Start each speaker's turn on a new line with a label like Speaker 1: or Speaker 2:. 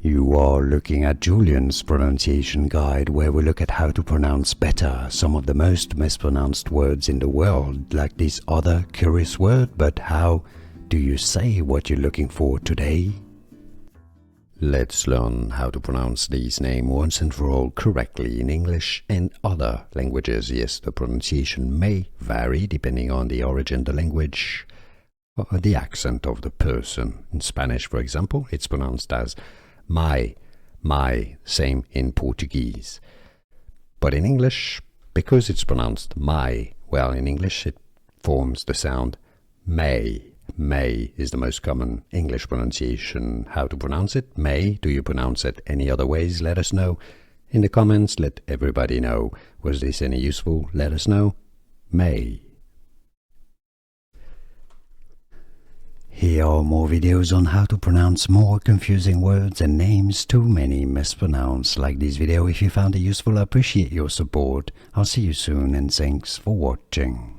Speaker 1: You are looking at Julian's pronunciation guide, where we look at how to pronounce better some of the most mispronounced words in the world, like this other curious word. But how do you say what you're looking for today? Let's learn how to pronounce these names once and for all correctly in English and other languages. Yes, the pronunciation may vary depending on the origin of the language or the accent of the person. In Spanish, for example, it's pronounced as Mae, same in Portuguese. But in English, because it's pronounced Mae, well, in English it forms the sound May. May is the most common English pronunciation. How to pronounce it? May. Do you pronounce it any other ways? Let us know in the comments. Let everybody know. Was this any useful? Let us know. May. Here are more videos on how to pronounce more confusing words and names too many mispronounced. Like this video if you found it useful. I appreciate your support. I'll see you soon and thanks for watching.